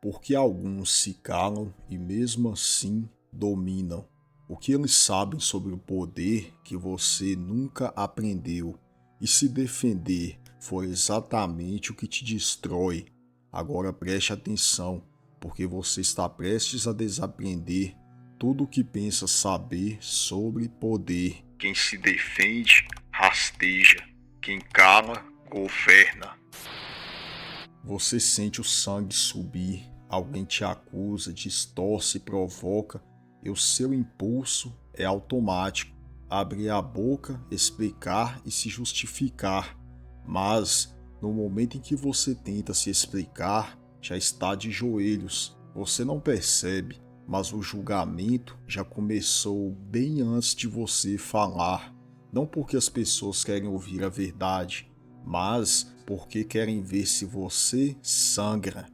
Porque alguns se calam e mesmo assim dominam. O que eles sabem sobre o poder que você nunca aprendeu, e se defender for exatamente o que te destrói. Agora preste atenção, porque você está prestes a desaprender tudo o que pensa saber sobre poder. Quem se defende, rasteja. Quem cala, governa. Você sente o sangue subir, alguém te acusa, distorce e provoca, e o seu impulso é automático, abrir a boca, explicar e se justificar. Mas, no momento em que você tenta se explicar, já está de joelhos. Você não percebe, mas o julgamento já começou bem antes de você falar. Não porque as pessoas querem ouvir a verdade, mas porque querem ver se você sangra.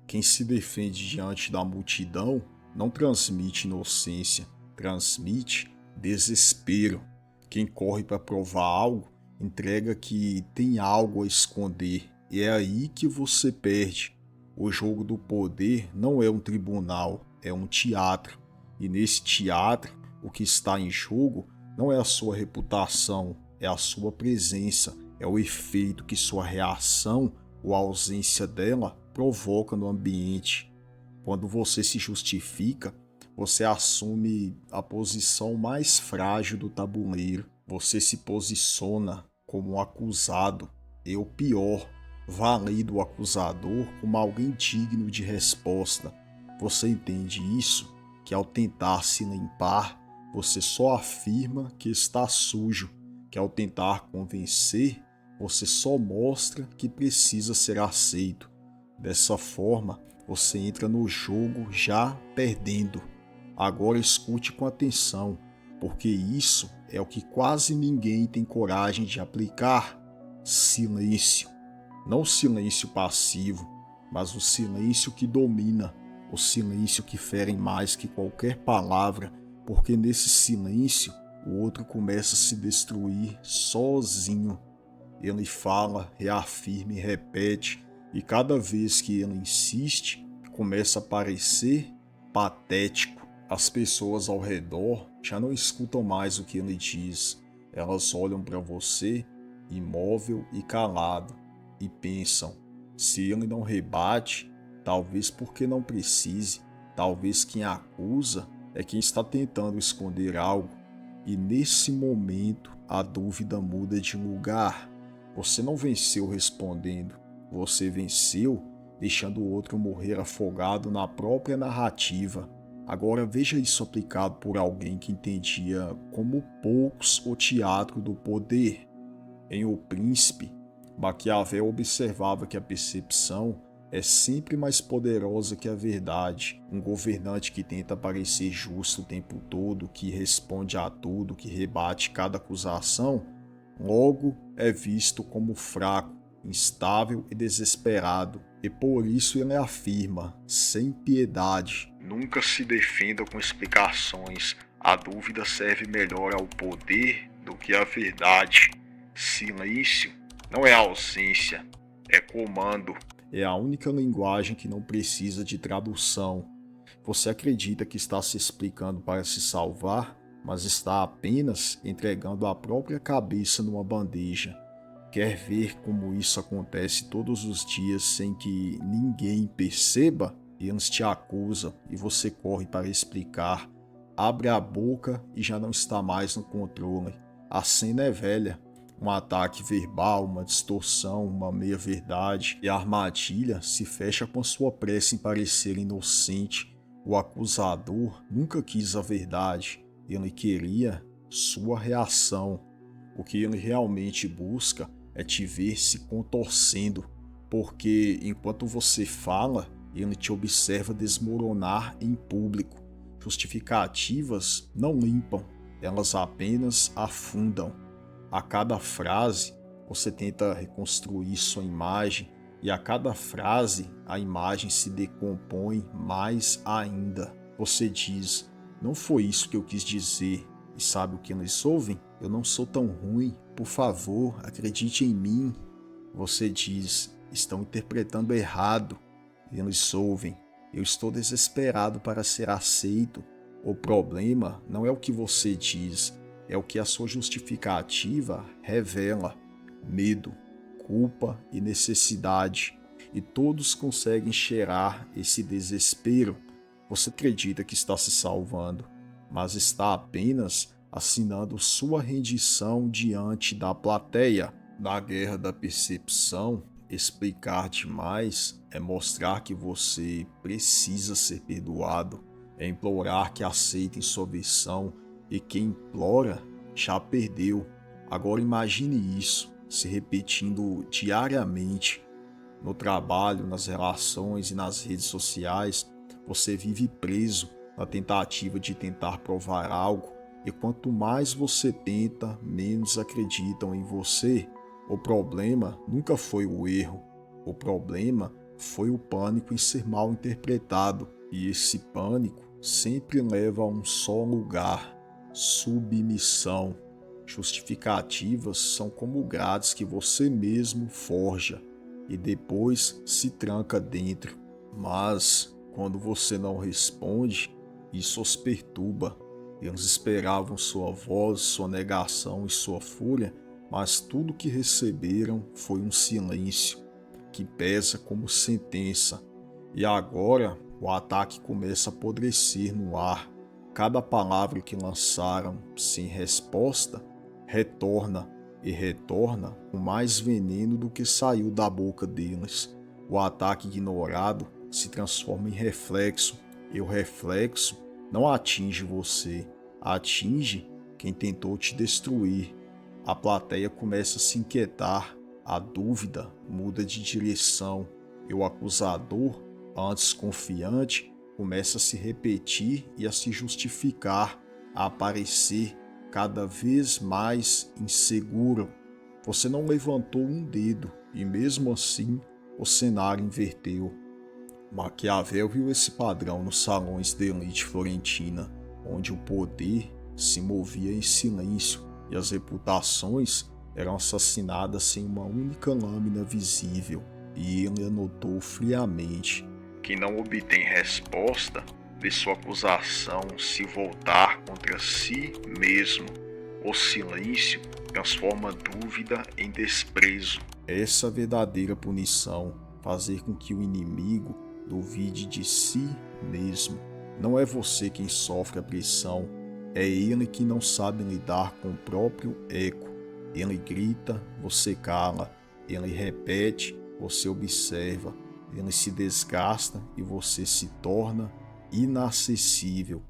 Quem se defende diante da multidão não transmite inocência, transmite desespero. Quem corre para provar algo entrega que tem algo a esconder, e é aí que você perde. O jogo do poder não é um tribunal, é um teatro. E nesse teatro, o que está em jogo não é a sua reputação, é a sua presença, é o efeito que sua reação ou a ausência dela provoca no ambiente. Quando você se justifica, você assume a posição mais frágil do tabuleiro. Você se posiciona como um acusado, e o pior, valida o acusador como alguém digno de resposta. Você entende isso? Que ao tentar se limpar, você só afirma que está sujo, que ao tentar convencer, você só mostra que precisa ser aceito. Dessa forma, você entra no jogo já perdendo. Agora escute com atenção, porque isso é o que quase ninguém tem coragem de aplicar: silêncio. Não o silêncio passivo, mas o silêncio que domina, o silêncio que fere mais que qualquer palavra, porque nesse silêncio o outro começa a se destruir sozinho. Ele fala, reafirma e repete, e cada vez que ele insiste, começa a parecer patético. As pessoas ao redor já não escutam mais o que ele diz. Elas olham para você, imóvel e calado, e pensam: se ele não rebate, talvez porque não precise, talvez quem acusa é quem está tentando esconder algo. E nesse momento a dúvida muda de lugar. Você não venceu respondendo, você venceu deixando o outro morrer afogado na própria narrativa. Agora veja isso aplicado por alguém que entendia como poucos o teatro do poder. Em O Príncipe, Maquiavel observava que a percepção é sempre mais poderosa que a verdade. Um governante que tenta parecer justo o tempo todo, que responde a tudo, que rebate cada acusação, logo é visto como fraco, instável e desesperado. E por isso ele afirma, sem piedade: nunca se defenda com explicações. A dúvida serve melhor ao poder do que à verdade. Silêncio não é ausência, é comando. É a única linguagem que não precisa de tradução. Você acredita que está se explicando para se salvar, mas está apenas entregando a própria cabeça numa bandeja. Quer ver como isso acontece todos os dias sem que ninguém perceba? Eles te acusam e você corre para explicar. Abre a boca e já não está mais no controle. A cena é velha. Um ataque verbal, uma distorção, uma meia-verdade, e a armadilha se fecha com a sua pressa em parecer inocente. O acusador nunca quis a verdade, ele queria sua reação. O que ele realmente busca é te ver se contorcendo, porque enquanto você fala, ele te observa desmoronar em público. Justificativas não limpam, elas apenas afundam. A cada frase, você tenta reconstruir sua imagem, e a cada frase, a imagem se decompõe mais ainda. Você diz: não foi isso que eu quis dizer. E sabe o que eles ouvem? Eu não sou tão ruim. Por favor, acredite em mim. Você diz: estão interpretando errado. E eles ouvem: Eu estou desesperado para ser aceito. O problema não é o que você diz, é o que a sua justificativa revela. Medo, culpa e necessidade. E todos conseguem cheirar esse desespero. Você acredita que está se salvando, mas está apenas assinando sua rendição diante da plateia. Na guerra da percepção, explicar demais é mostrar que você precisa ser perdoado, é implorar que aceitem sua versão, e quem implora já perdeu. Agora imagine isso se repetindo diariamente. No trabalho, nas relações e nas redes sociais, você vive preso na tentativa de tentar provar algo, e quanto mais você tenta, menos acreditam em você. O problema nunca foi o erro, o problema foi o pânico em ser mal interpretado, e esse pânico sempre leva a um só lugar: submissão. Justificativas são como grades que você mesmo forja e depois se tranca dentro. Mas, quando você não responde, isso os perturba. Eles esperavam sua voz, sua negação e sua fúria, mas tudo que receberam foi um silêncio que pesa como sentença. E agora o ataque começa a apodrecer no ar. Cada palavra que lançaram sem resposta retorna, e retorna com mais veneno do que saiu da boca deles. O ataque ignorado se transforma em reflexo, e o reflexo não atinge você, atinge quem tentou te destruir. A plateia começa a se inquietar, a dúvida muda de direção, e o acusador, antes confiante, começa a se repetir e a se justificar, a aparecer cada vez mais inseguro. Você não levantou um dedo e mesmo assim o cenário inverteu. Maquiavel viu esse padrão nos salões de elite florentina, onde o poder se movia em silêncio e as reputações eram assassinadas sem uma única lâmina visível. E ele anotou friamente: quem não obtém resposta vê sua acusação se voltar contra si mesmo. O silêncio transforma dúvida em desprezo. Essa verdadeira punição, fazer com que o inimigo duvide de si mesmo. Não é você quem sofre a pressão, é ele que não sabe lidar com o próprio eco. Ele grita, você cala. Ele repete, você observa. Ele se desgasta e você se torna inacessível.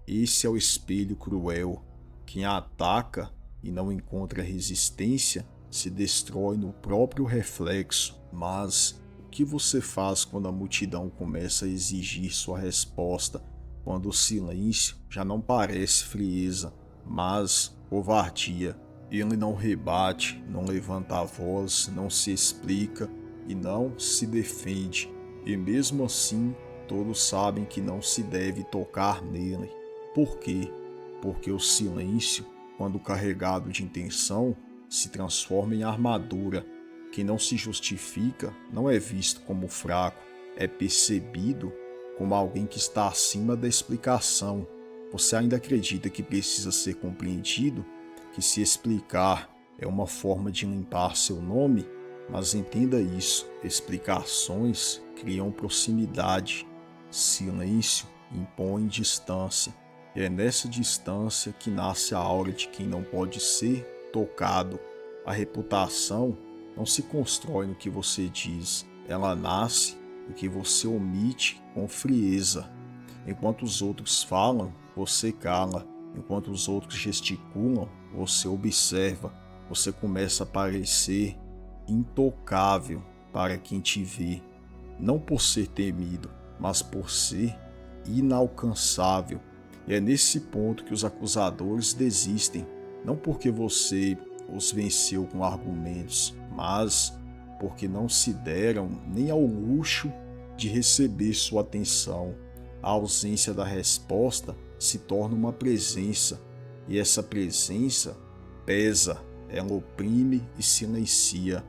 Esse é o espelho cruel. Quem ataca e não encontra resistência se destrói no próprio reflexo. Mas o que você faz quando a multidão começa a exigir sua resposta? Quando o silêncio já não parece frieza, mas covardia. Ele não rebate, não levanta a voz, não se explica e não se defende. E mesmo assim, todos sabem que não se deve tocar nele. Por quê? Porque o silêncio, quando carregado de intenção, se transforma em armadura. Quem não se justifica não é visto como fraco, é percebido como alguém que está acima da explicação. Você ainda acredita que precisa ser compreendido? Que se explicar é uma forma de limpar seu nome? Mas entenda isso, explicações criam proximidade, silêncio impõe distância. E é nessa distância que nasce a aura de quem não pode ser tocado. A reputação não se constrói no que você diz, ela nasce no que você omite com frieza. Enquanto os outros falam, você cala. Enquanto os outros gesticulam, você observa. Você começa a parecer intocável para quem te vê, não por ser temido, mas por ser inalcançável. E é nesse ponto que os acusadores desistem, não porque você os venceu com argumentos, mas porque não se deram nem ao luxo de receber sua atenção. A ausência da resposta se torna uma presença, e essa presença pesa, ela oprime e silencia.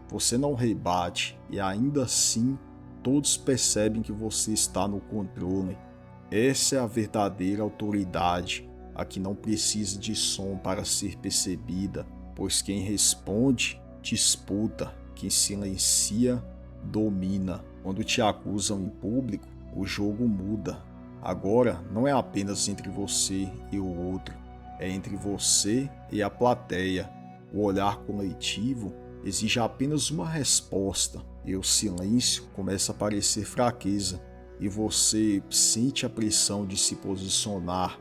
Você não rebate e ainda assim todos percebem que você está no controle. Essa é a verdadeira autoridade, a que não precisa de som para ser percebida, pois quem responde, disputa, quem silencia, domina. Quando te acusam em público, o jogo muda. Agora não é apenas entre você e o outro, é entre você e a plateia. O olhar coletivo exige apenas uma resposta e o silêncio começa a parecer fraqueza e você sente a pressão de se posicionar,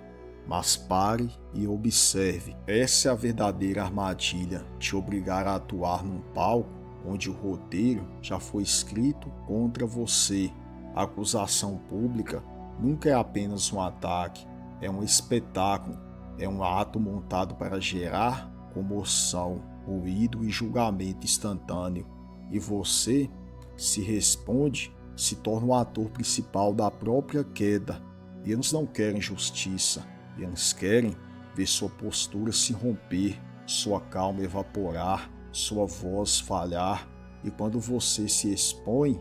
mas pare e observe. Essa é a verdadeira armadilha, te obrigar a atuar num palco onde o roteiro já foi escrito contra você. A acusação pública nunca é apenas um ataque, é um espetáculo, é um ato montado para gerar comoção, ruído e julgamento instantâneo. E você, se responde, se torna o ator principal da própria queda. E eles não querem justiça, eles querem ver sua postura se romper, sua calma evaporar, sua voz falhar. E quando você se expõe,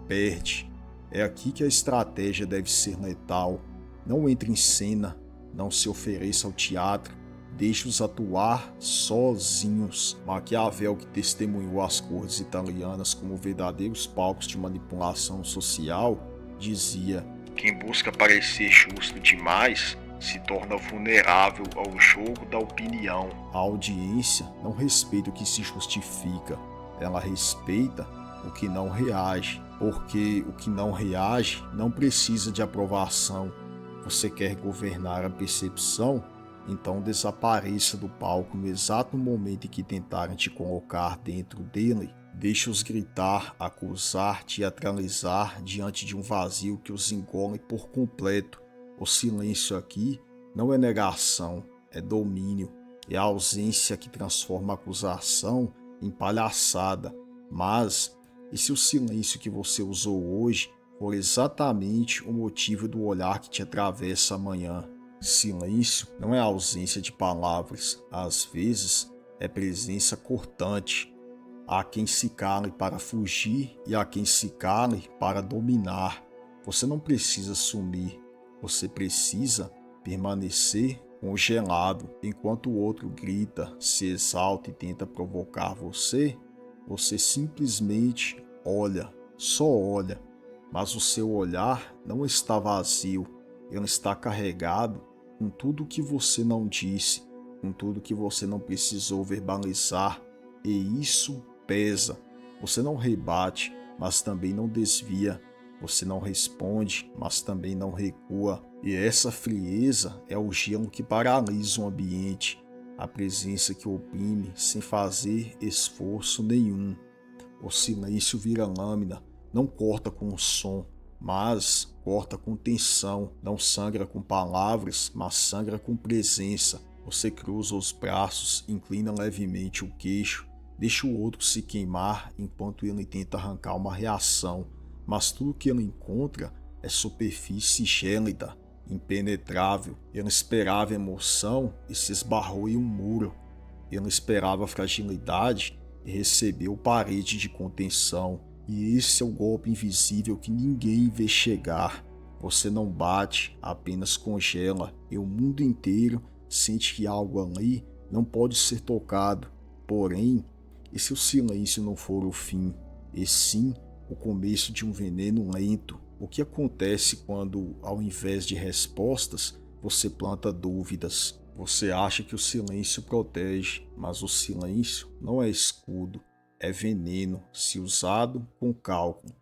perde. É aqui que a estratégia deve ser letal. Não entre em cena, não se ofereça ao teatro, deixe-os atuar sozinhos. Maquiavel, que testemunhou as cortes italianas como verdadeiros palcos de manipulação social, dizia: quem busca parecer justo demais se torna vulnerável ao jogo da opinião. A audiência não respeita o que se justifica, ela respeita o que não reage, porque o que não reage não precisa de aprovação. Você quer governar a percepção? Então desapareça do palco no exato momento em que tentarem te colocar dentro dele. Deixe-os gritar, acusar, teatralizar diante de um vazio que os engole por completo. O silêncio aqui não é negação, é domínio. É a ausência que transforma a acusação em palhaçada. Mas, e se o silêncio que você usou hoje for exatamente o motivo do olhar que te atravessa amanhã? Silêncio não é ausência de palavras, às vezes é presença cortante. Há quem se cale para fugir e há quem se cale para dominar. Você não precisa sumir, você precisa permanecer congelado. Enquanto o outro grita, se exalta e tenta provocar você, você simplesmente olha, só olha. Mas o seu olhar não está vazio, ele está carregado com tudo que você não disse, com tudo que você não precisou verbalizar, e isso pesa. Você não rebate, mas também não desvia. Você não responde, mas também não recua. E essa frieza é o gelo que paralisa o ambiente, a presença que oprime sem fazer esforço nenhum. O silêncio vira lâmina, não corta com som, mas corta com tensão. Não sangra com palavras, mas sangra com presença. Você cruza os braços, inclina levemente o queixo, deixa o outro se queimar enquanto ele tenta arrancar uma reação. Mas tudo que ele encontra é superfície gélida, impenetrável. Ele esperava emoção e se esbarrou em um muro. Ele esperava fragilidade e recebeu parede de contenção. E esse é o golpe invisível que ninguém vê chegar. Você não bate, apenas congela, e o mundo inteiro sente que algo ali não pode ser tocado. Porém, e se o silêncio não for o fim, e sim o começo de um veneno lento? O que acontece quando, ao invés de respostas, você planta dúvidas? Você acha que o silêncio protege, mas o silêncio não é escudo. É veneno, se usado com cálculo.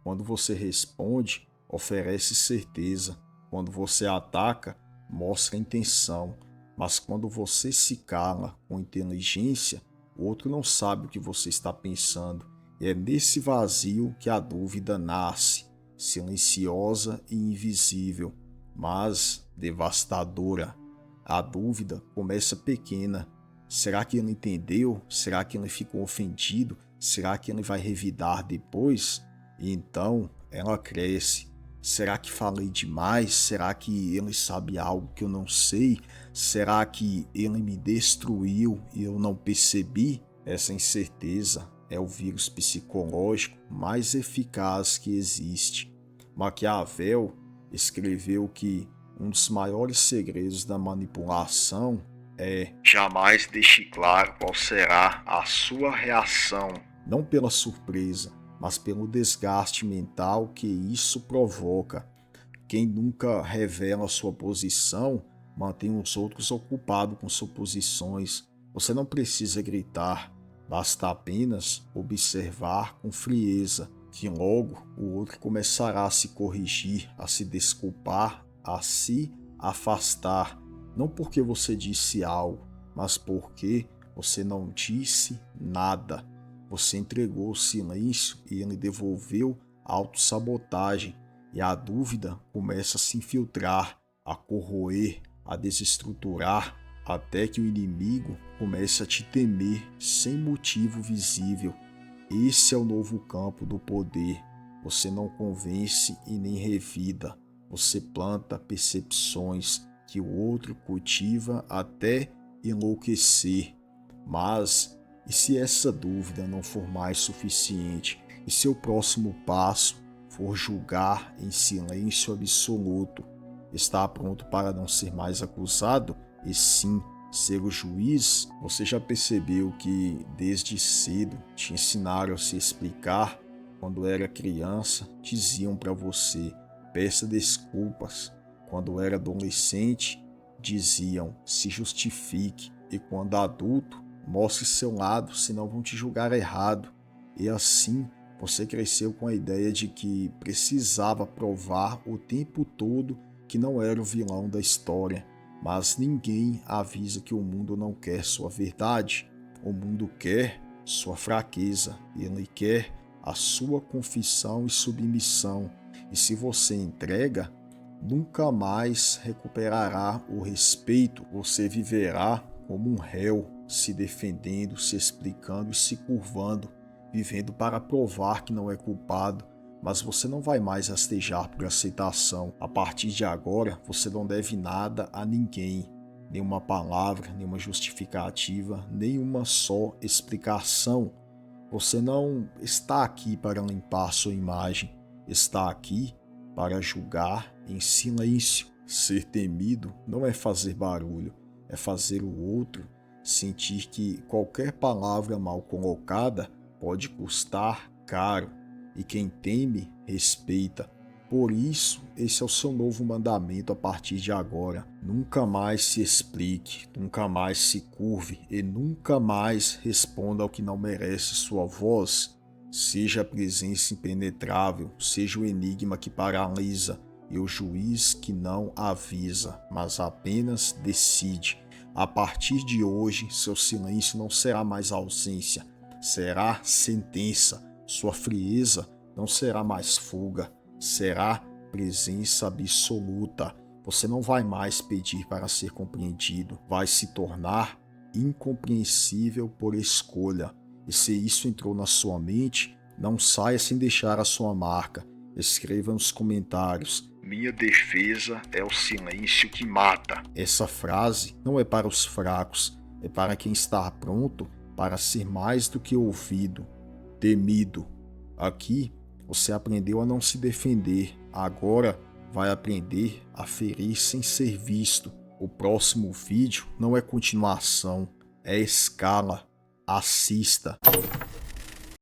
Quando você responde, oferece certeza. Quando você ataca, mostra intenção. Mas quando você se cala com inteligência, o outro não sabe o que você está pensando. E é nesse vazio que a dúvida nasce, silenciosa e invisível, mas devastadora. A dúvida começa pequena. Será que ele entendeu? Será que ele ficou ofendido? Será que ele vai revidar depois? E então ela cresce. Será que falei demais? Será que ele sabe algo que eu não sei? Será que ele me destruiu e eu não percebi? Essa incerteza é o vírus psicológico mais eficaz que existe. Maquiavel escreveu que um dos maiores segredos da manipulação é: jamais deixe claro qual será a sua reação, não pela surpresa, mas pelo desgaste mental que isso provoca. Quem nunca revela sua posição mantém os outros ocupados com suposições. Você não precisa gritar, basta apenas observar com frieza, que logo o outro começará a se corrigir, a se desculpar, a se afastar. Não porque você disse algo, mas porque você não disse nada. Você entregou o silêncio e ele devolveu a autossabotagem. E a dúvida começa a se infiltrar, a corroer, a desestruturar, até que o inimigo comece a te temer sem motivo visível. Esse é o novo campo do poder. Você não convence e nem revida. Você planta percepções que o outro cultiva até enlouquecer. Mas e se essa dúvida não for mais suficiente? E seu próximo passo for julgar em silêncio absoluto? Está pronto para não ser mais acusado e sim ser o juiz? Você já percebeu que desde cedo te ensinaram a se explicar? Quando era criança, diziam para você: peça desculpas. Quando era adolescente, diziam: se justifique. E quando adulto, mostre seu lado, senão vão te julgar errado. E assim, você cresceu com a ideia de que precisava provar o tempo todo que não era o vilão da história. Mas ninguém avisa que o mundo não quer sua verdade. O mundo quer sua fraqueza. Ele quer a sua confissão e submissão. E se você entrega, nunca mais recuperará o respeito. Você viverá como um réu, se defendendo, se explicando e se curvando, vivendo para provar que não é culpado. Mas você não vai mais rastejar por aceitação. A partir de agora, você não deve nada a ninguém. Nenhuma palavra, nenhuma justificativa, nenhuma só explicação. Você não está aqui para limpar sua imagem. Está aqui para julgar em silêncio. Ser temido não é fazer barulho, é fazer o outro sentir que qualquer palavra mal colocada pode custar caro. E quem teme, respeita. Por isso, esse é o seu novo mandamento a partir de agora. Nunca mais se explique, nunca mais se curve e nunca mais responda ao que não merece sua voz. Seja a presença impenetrável, seja o enigma que paralisa e o juiz que não avisa, mas apenas decide. A partir de hoje, seu silêncio não será mais ausência, será sentença. Sua frieza não será mais fuga, será presença absoluta. Você não vai mais pedir para ser compreendido, vai se tornar incompreensível por escolha. E se isso entrou na sua mente, não saia sem deixar a sua marca. Escreva nos comentários: minha defesa é o silêncio que mata. Essa frase não é para os fracos, é para quem está pronto para ser mais do que ouvido, temido. Aqui você aprendeu a não se defender, agora vai aprender a ferir sem ser visto. O próximo vídeo não é continuação, é escala. Assista.